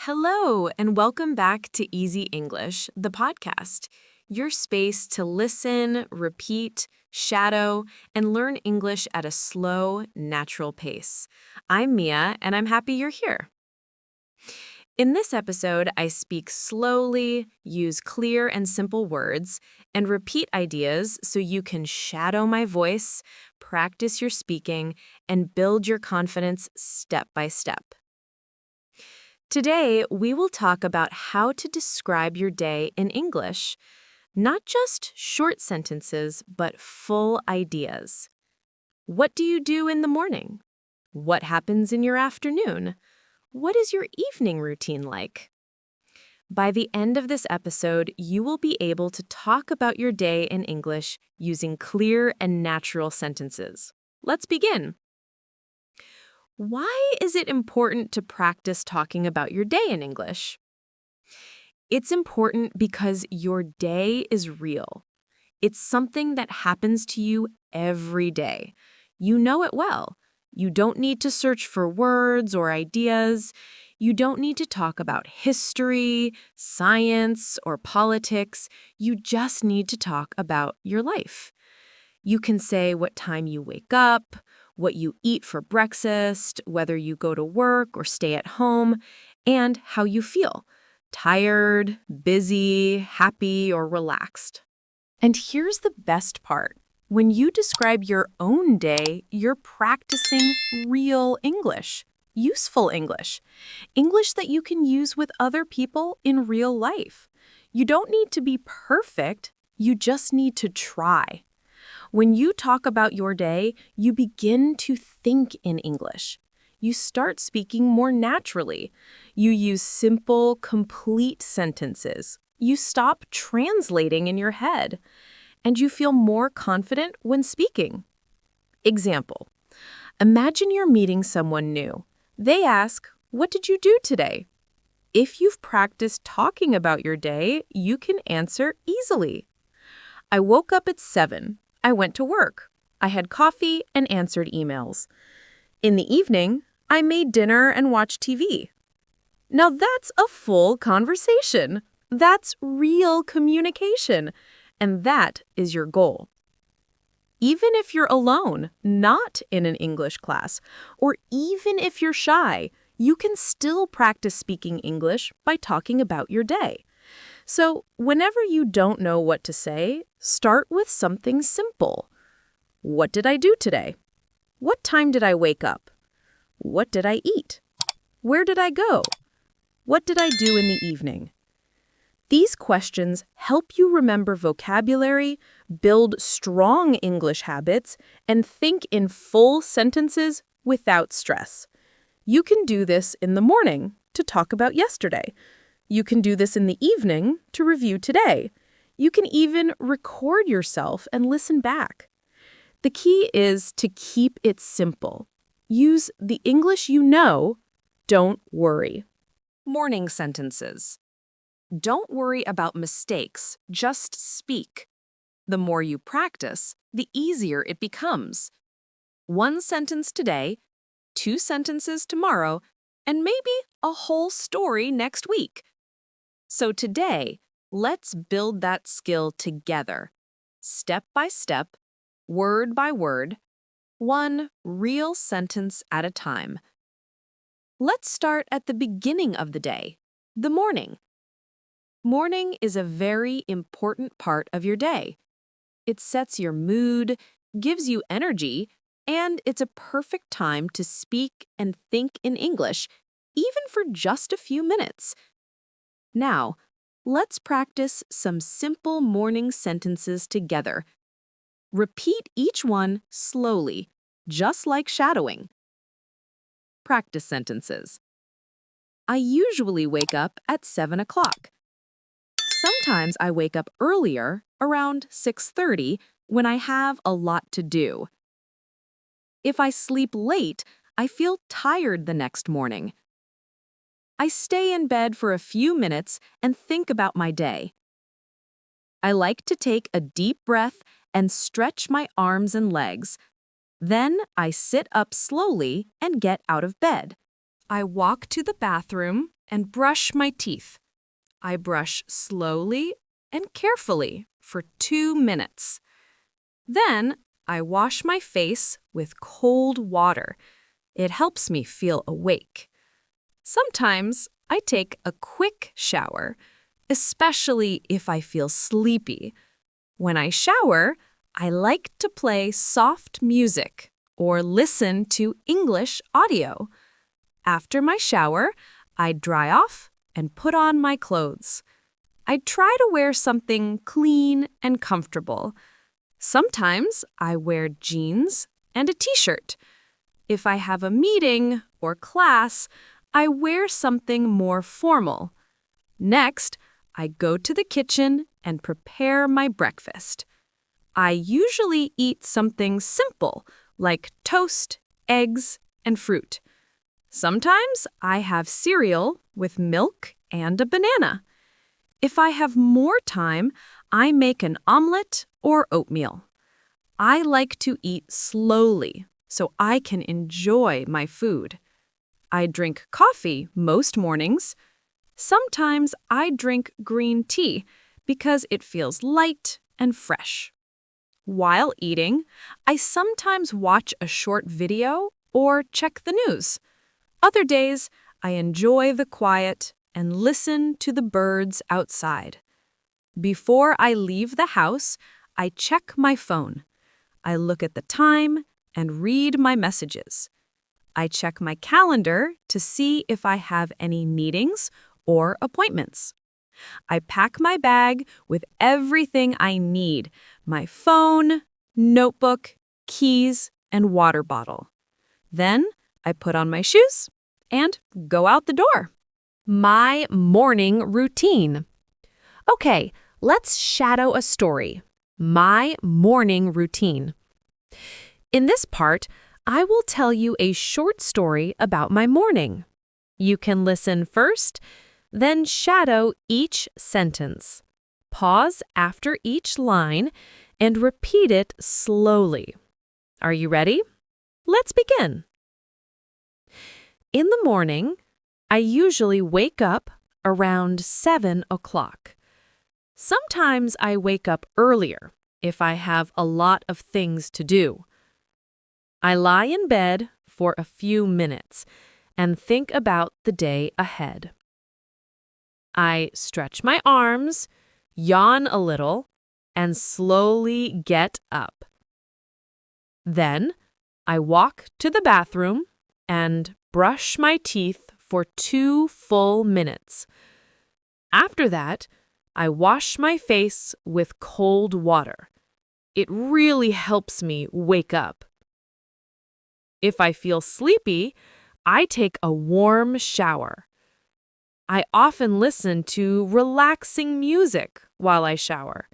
Hello, and welcome back to Easy English, the podcast, your space to listen, repeat, shadow, and learn English at a slow, natural pace. I'm Mia, and I'm happy you're here. In this episode, I speak slowly, use clear and simple words, and repeat ideas so you can shadow my voice, practice your speaking, and build your confidence step by step. Today, we will talk about how to describe your day in English. Not just short sentences, but full ideas. What do you do in the morning? What happens in your afternoon? What is your evening routine like? By the end of this episode, you will be able to talk about your day in English using clear and natural sentences. Let's begin. Why is it important to practice talking about your day in English? It's important because your day is real. It's something that happens to you every day. You know it well. You don't need to search for words or ideas. You don't need to talk about history, science, or politics. You just need to talk about your life. You can say what time you wake up, what you eat for breakfast, whether you go to work or stay at home, and how you feel. Tired, busy, happy, or relaxed. And here's the best part. When you describe your own day, you're practicing real English, useful English, English that you can use with other people in real life. You don't need to be perfect, you just need to try. When you talk about your day, you begin to think in English. You start speaking more naturally. You use simple, complete sentences. You stop translating in your head. And you feel more confident when speaking. Example. Imagine you're meeting someone new. They ask, "What did you do today?" If you've practiced talking about your day, you can answer easily. I woke up at 7. I went to work. I had coffee and answered emails. In the evening, I made dinner and watched TV. Now that's a full conversation. That's real communication. And that is your goal. Even if you're alone, not in an English class, or even if you're shy, you can still practice speaking English by talking about your day. So whenever you don't know what to say, start with something simple. What did I do today? What time did I wake up? What did I eat? Where did I go? What did I do in the evening? These questions help you remember vocabulary, build strong English habits, and think in full sentences without stress. You can do this in the morning to talk about yesterday. You can do this in the evening to review today. You can even record yourself and listen back. The key is to keep it simple. Use the English you know. Don't worry. Morning sentences. Don't worry about mistakes, just speak. The more you practice, the easier it becomes. 1 sentence today, 2 sentences tomorrow, and maybe a whole story next week. So today, let's build that skill together, step by step, word by word, one real sentence at a time. Let's start at the beginning of the day, the morning. Morning is a very important part of your day. It sets your mood, gives you energy, and it's a perfect time to speak and think in English, even for just a few minutes. Now, let's practice some simple morning sentences together. Repeat each one slowly, just like shadowing. Practice sentences. I usually wake up at 7 o'clock. Sometimes I wake up earlier, around 6:30, when I have a lot to do. If I sleep late, I feel tired the next morning. I stay in bed for a few minutes and think about my day. I like to take a deep breath and stretch my arms and legs. Then I sit up slowly and get out of bed. I walk to the bathroom, and brush my teeth. I brush slowly and carefully for 2 minutes. Then I wash my face with cold water. It helps me feel awake. Sometimes I take a quick shower, especially if I feel sleepy. When I shower, I like to play soft music or listen to English audio. After my shower, I dry off and put on my clothes. I try to wear something clean and comfortable. Sometimes I wear jeans and a t-shirt. If I have a meeting or class, I wear something more formal. Next, I go to the kitchen and prepare my breakfast. I usually eat something simple like toast, eggs, and fruit. Sometimes I have cereal with milk and a banana. If I have more time, I make an omelet or oatmeal. I like to eat slowly so I can enjoy my food. I drink coffee most mornings. Sometimes I drink green tea because it feels light and fresh. While eating, I sometimes watch a short video or check the news. Other days, I enjoy the quiet and listen to the birds outside. Before I leave the house, I check my phone. I look at the time and read my messages. I check my calendar to see if I have any meetings or appointments. I pack my bag with everything I need: my phone, notebook, keys, and water bottle. Then I put on my shoes and go out the door. My morning routine. Okay, let's shadow a story. My morning routine. In this part, I will tell you a short story about my morning. You can listen first, then shadow each sentence. Pause after each line and repeat it slowly. Are you ready? Let's begin. In the morning, I usually wake up around 7 o'clock. Sometimes I wake up earlier if I have a lot of things to do. I lie in bed for a few minutes and think about the day ahead. I stretch my arms, yawn a little, and slowly get up. Then I walk to the bathroom and brush my teeth for 2 full minutes. After that, I wash my face with cold water. It really helps me wake up. If I feel sleepy, I take a warm shower. I often listen to relaxing music while I shower.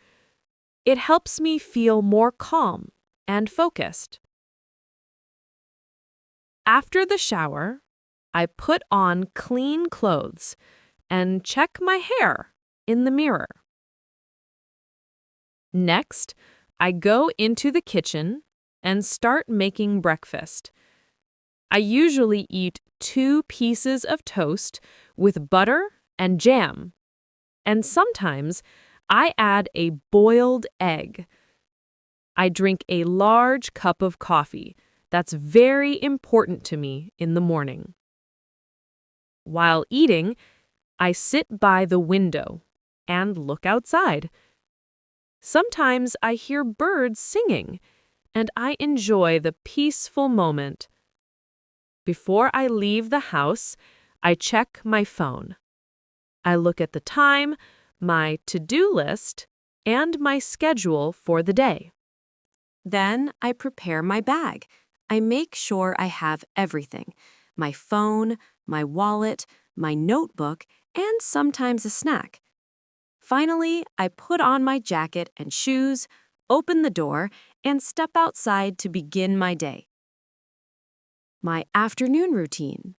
It helps me feel more calm and focused. After the shower, I put on clean clothes and check my hair in the mirror. Next, I go into the kitchen and start making breakfast. I usually eat 2 pieces of toast with butter and jam, and sometimes I add a boiled egg. I drink a large cup of coffee. That's very important to me in the morning. While eating, I sit by the window and look outside. Sometimes I hear birds singing, and I enjoy the peaceful moment. Before I leave the house, I check my phone. I look at the time, my to-do list, and my schedule for the day. Then I prepare my bag. I make sure I have everything: my phone, my wallet, my notebook, and sometimes a snack. Finally, I put on my jacket and shoes, open the door, and step outside to begin my day. My afternoon routine.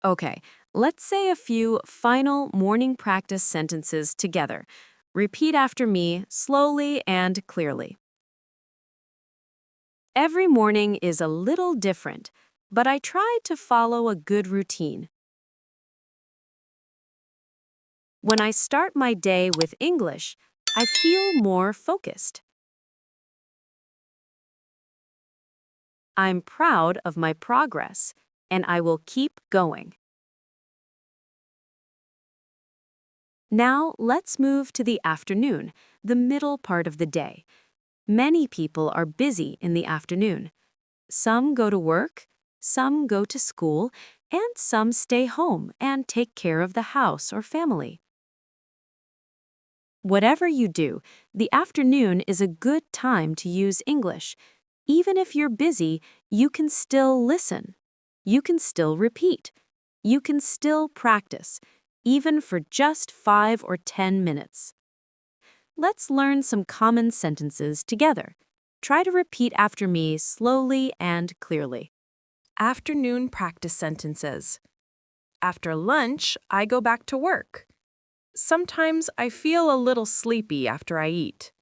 Okay, let's say a few final morning practice sentences together. Repeat after me slowly and clearly. Every morning is a little different, but I try to follow a good routine. When I start my day with English, I feel more focused. I'm proud of my progress, and I will keep going. Now, let's move to the afternoon, the middle part of the day. Many people are busy in the afternoon. Some go to work, some go to school, and some stay home and take care of the house or family. Whatever you do, the afternoon is a good time to use English. Even if you're busy, you can still listen. You can still repeat. You can still practice, even for just 5 or 10 minutes. Let's learn some common sentences together. Try to repeat after me slowly and clearly. Afternoon practice sentences. After lunch, I go back to work. Sometimes I feel a little sleepy after I eat.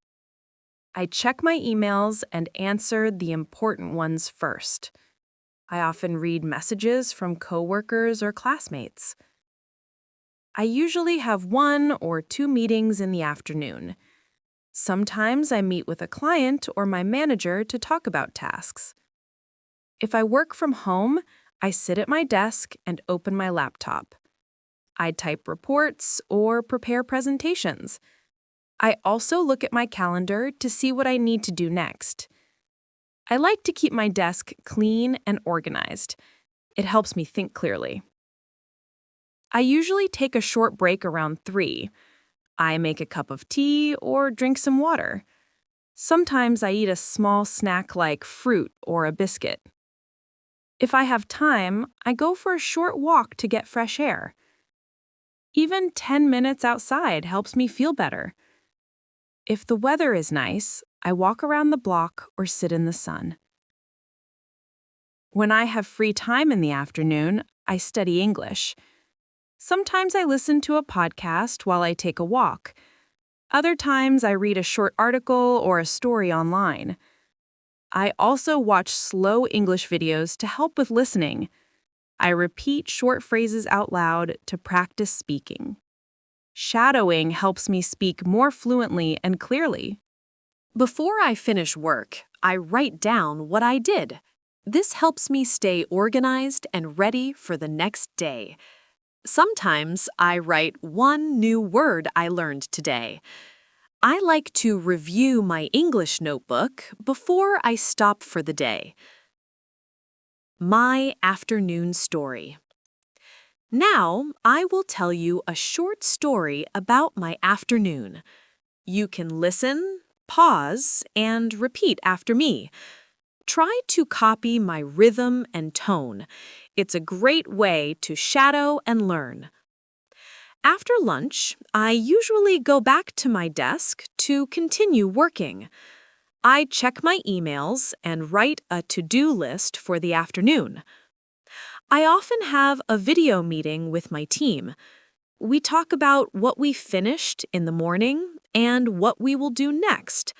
I check my emails and answer the important ones first. I often read messages from coworkers or classmates. I usually have 1 or 2 meetings in the afternoon. Sometimes I meet with a client or my manager to talk about tasks. If I work from home, I sit at my desk and open my laptop. I type reports or prepare presentations. I also look at my calendar to see what I need to do next. I like to keep my desk clean and organized. It helps me think clearly. I usually take a short break around 3. I make a cup of tea or drink some water. Sometimes I eat a small snack like fruit or a biscuit. If I have time, I go for a short walk to get fresh air. Even 10 minutes outside helps me feel better. If the weather is nice, I walk around the block or sit in the sun. When I have free time in the afternoon, I study English. Sometimes I listen to a podcast while I take a walk. Other times I read a short article or a story online. I also watch slow English videos to help with listening. I repeat short phrases out loud to practice speaking. Shadowing helps me speak more fluently and clearly. Before I finish work, I write down what I did. This helps me stay organized and ready for the next day. Sometimes I write one new word I learned today. I like to review my English notebook before I stop for the day. My afternoon story. Now, I will tell you a short story about my afternoon. You can listen, pause, and repeat after me. Try to copy my rhythm and tone. It's a great way to shadow and learn. After lunch, I usually go back to my desk to continue working. I check my emails and write a to-do list for the afternoon. I often have a video meeting with my team. We talk about what we finished in the morning and what we will do next.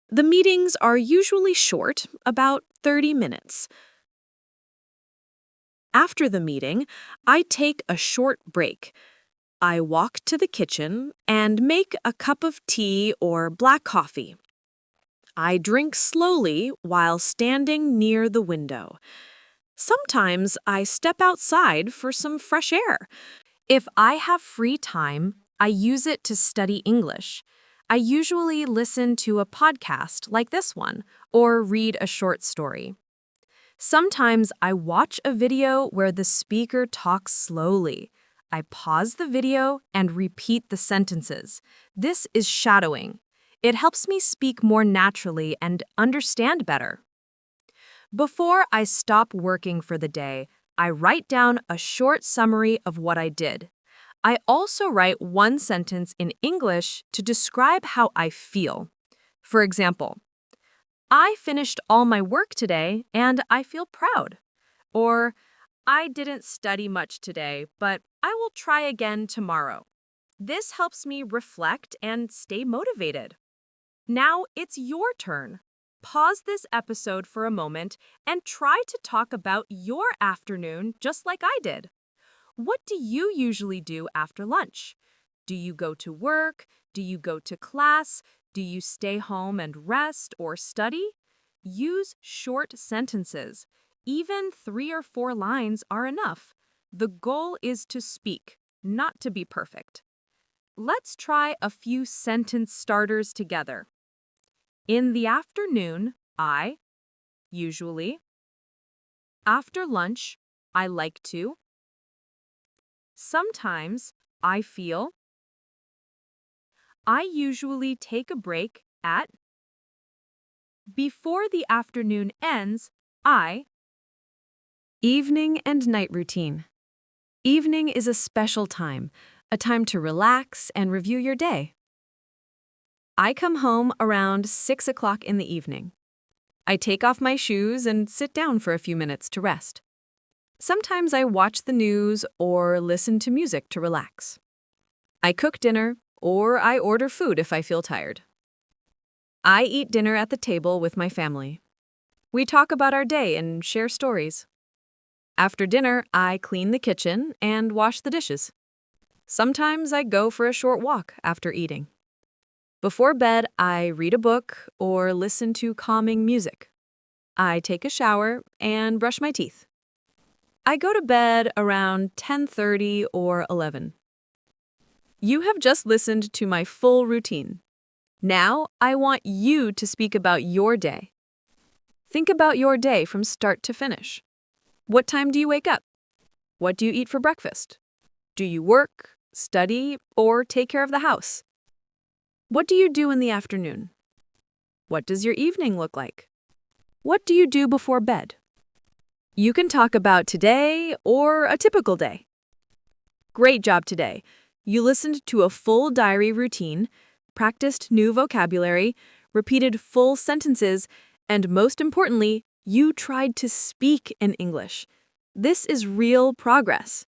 The meetings are usually short, about 30 minutes. After the meeting, I take a short break. I walk to the kitchen and make a cup of tea or black coffee. I drink slowly while standing near the window. Sometimes I step outside for some fresh air. If I have free time, I use it to study English. I usually listen to a podcast like this one or read a short story. Sometimes I watch a video where the speaker talks slowly. I pause the video and repeat the sentences. This is shadowing. It helps me speak more naturally and understand better. Before I stop working for the day, I write down a short summary of what I did. I also write one sentence in English to describe how I feel. For example, I finished all my work today and I feel proud. Or, I didn't study much today, but I will try again tomorrow. This helps me reflect and stay motivated. Now it's your turn. Pause this episode for a moment and try to talk about your afternoon just like I did. What do you usually do after lunch? Do you go to work? Do you go to class? Do you stay home and rest or study? Use short sentences. Even 3 or 4 lines are enough. The goal is to speak, not to be perfect. Let's try a few sentence starters together. In the afternoon, I usually. After lunch, I like to. Sometimes, I feel. I usually take a break at. Before the afternoon ends, I. Evening and night routine. Evening is a special time, a time to relax and review your day. I come home around 6 o'clock in the evening. I take off my shoes and sit down for a few minutes to rest. Sometimes I watch the news or listen to music to relax. I cook dinner or I order food if I feel tired. I eat dinner at the table with my family. We talk about our day and share stories. After dinner, I clean the kitchen and wash the dishes. Sometimes I go for a short walk after eating. Before bed, I read a book or listen to calming music. I take a shower and brush my teeth. I go to bed around 10:30 or 11. You have just listened to my full routine. Now, I want you to speak about your day. Think about your day from start to finish. What time do you wake up? What do you eat for breakfast? Do you work, study, or take care of the house? What do you do in the afternoon? What does your evening look like? What do you do before bed? You can talk about today or a typical day. Great job today. You listened to a full diary routine, practiced new vocabulary, repeated full sentences, and most importantly, you tried to speak in English. This is real progress.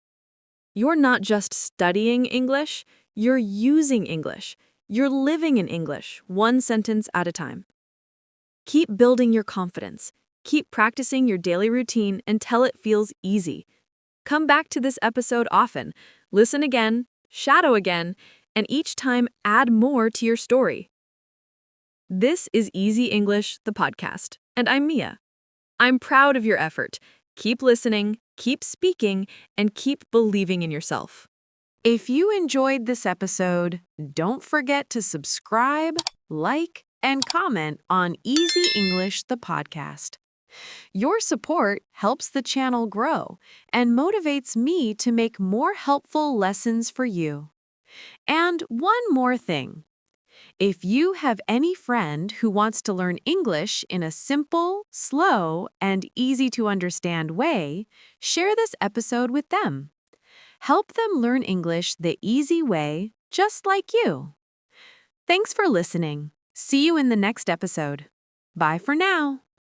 You're not just studying English, you're using English. You're living in English, one sentence at a time. Keep building your confidence. Keep practicing your daily routine until it feels easy. Come back to this episode often. Listen again, shadow again, and each time add more to your story. This is Easy English, the podcast, and I'm Mia. I'm proud of your effort. Keep listening, keep speaking, and keep believing in yourself. If you enjoyed this episode, don't forget to subscribe, like, and comment on Easy English, the podcast. Your support helps the channel grow and motivates me to make more helpful lessons for you. And one more thing. If you have any friend who wants to learn English in a simple, slow, and easy-to-understand way, share this episode with them. Help them learn English the easy way, just like you. Thanks for listening. See you in the next episode. Bye for now.